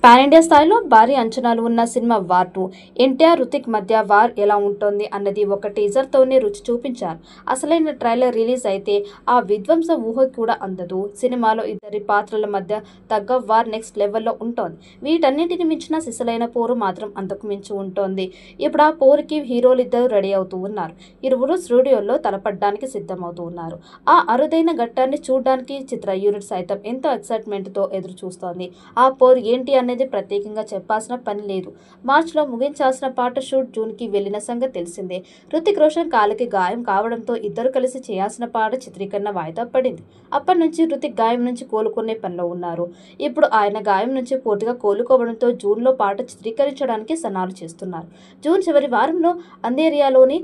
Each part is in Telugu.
పాన్ ఇండియా స్థాయిలో భారీ అంచనాలు ఉన్న సినిమా వార్ 2 ఎన్టీఆర్ హృతిక్ మధ్య వార్ ఎలా ఉంటుంది అన్నది ఒక టీజర్ తోనే రుచి చూపించారు. అసలైన ట్రైలర్ రిలీజ్ అయితే ఆ విధ్వంస ఊహ కూడా అందదు. సినిమాలో ఇద్దరి పాత్రల మధ్య తగ్గ వార్ నెక్స్ట్ లెవెల్లో ఉంటుంది. వీటన్నిటిని మించిన సిసలైన పోరు మాత్రం అంతకు మించి ఉంటుంది. ఇప్పుడు ఆ పోరుకి హీరోలిద్దరూ రెడీ అవుతూ ఉన్నారు. ఇరువురు స్టూడియోల్లో తలపడ్డానికి సిద్ధమవుతూ ఉన్నారు. ఆ అరుదైన ఘట్టాన్ని చూడడానికి చిత్ర యూనిట్ సైతం ఎంతో ఎక్సైట్మెంట్ తో ఎదురు చూస్తోంది. ఆ పోరు ఏంటి అనేది ప్రత్యేకంగా చెప్పాల్సిన పని లేదు. మార్చిలో ముగించాల్సిన పాట షూట్ జూన్కి వెళ్లిన సంగతి తెలిసిందే. హృతిక్ రోషన్ కాలికి గాయం కావడంతో ఇద్దరు కలిసి చేయాల్సిన పాట చిత్రీకరణ వాయిదా పడింది. అప్పటి నుంచి హృతిక్ గాయం నుంచి కోలుకునే పనిలో ఉన్నారు. ఇప్పుడు ఆయన గాయం నుంచి పూర్తిగా కోలుకోవడంతో జూన్లో పాట చిత్రీకరించడానికి సన్నాహాలు చేస్తున్నారు. జూన్ చివరి వారంలో అంధేరియాలోని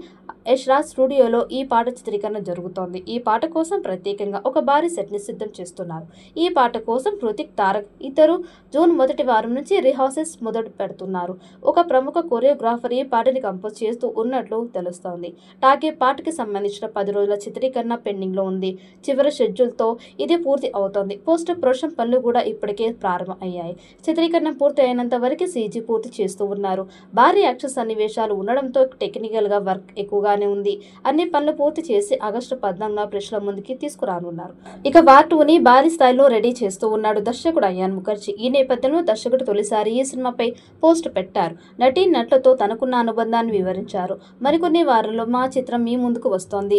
యష్ రాజ్ స్టూడియోలో ఈ పాట చిత్రీకరణ జరుగుతోంది. ఈ పాట కోసం ప్రత్యేకంగా ఒక భారీ సెట్ని సిద్ధం చేస్తున్నారు. ఈ పాట కోసం హృతిక్, తారక్ ఇద్దరు జూన్ మొదటి వారం నుంచి రిహార్సల్స్ మొదలు పెడుతున్నారు. ఒక ప్రముఖ కొరియోగ్రాఫర్ ఈ పాటని కంపోజ్ చేస్తూ ఉన్నట్లు తెలుస్తోంది. టాకీ పాటకి సంబంధించిన 10 రోజుల చిత్రీకరణ పెండింగ్ లో ఉంది. చివరి షెడ్యూల్తో ఇది పూర్తి అవుతోంది. పోస్ట్ ప్రొడక్షన్ పనులు కూడా ఇప్పటికే ప్రారంభం అయ్యాయి. చిత్రీకరణ పూర్తి అయినంత వరకు సీజీ పూర్తి చేస్తూ ఉన్నారు. భారీ యాక్షన్ సన్నివేశాలు ఉండడంతో టెక్నికల్ గా వర్క్ ఎక్కువగానే ఉంది. అన్ని పనులు పూర్తి చేసి ఆగస్టు 14న ప్రేక్షకుల ముందుకి తీసుకురానున్నారు. ఇక వార్ 2ని భారీ స్థాయిలో రెడీ చేస్తూ ఉన్నాడు దర్శకుడు అయాన్ ముఖర్జీ. ఈ నేపథ్యంలో దర్శకుడు తొలిసారి ఈ సినిమాపై పోస్ట్ పెట్టారు. నటీనటులతో తనకున్న అనుబంధాన్ని వివరించారు. మరికొన్ని వారాల్లో మా చిత్రం మీ ముందుకు వస్తోంది.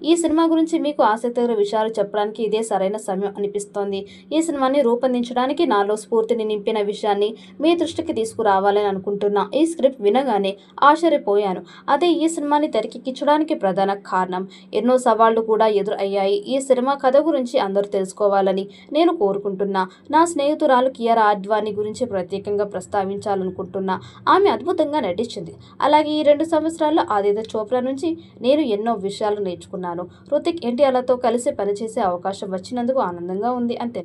ఈ సినిమా గురించి మీకు ఆసక్తికర విషయాలు చెప్పడానికి ఇదే సరైన సమయం అనిపిస్తోంది. ఈ సినిమాని రూపొందించడానికి నాలో స్ఫూర్తిని నింపిన విషయాన్ని మీ దృష్టికి తీసుకురావాలని అనుకుంటున్నా. ఈ స్క్రిప్ట్ వినగానే ఆశ్చర్యపోయాను. అదే ఈ సినిమాని తెరకెక్కించడానికి ప్రధాన కారణం. ఎన్నో సవాళ్లు కూడా ఎదురు అయ్యాయి. ఈ సినిమా కథ గురించి అందరూ తెలుసుకోవాలని నేను కోరుకుంటున్నా. నా స్నేహితురాలు కియారా ఆడ్వాణి గురించి ప్రత్యేకంగా ప్రస్తావించాలనుకుంటున్నా. ఆమె అద్భుతంగా నటించింది. అలాగే ఈ 2 సంవత్సరాల్లో ఆదిత్య చోప్రా నుంచి నేను ఎన్నో విషయాలు నేర్చుకున్నాను. హృతిక్, ఎన్టీఆర్లతో కలిసి పనిచేసే అవకాశం వచ్చినందుకు ఆనందంగా ఉంది అంతే.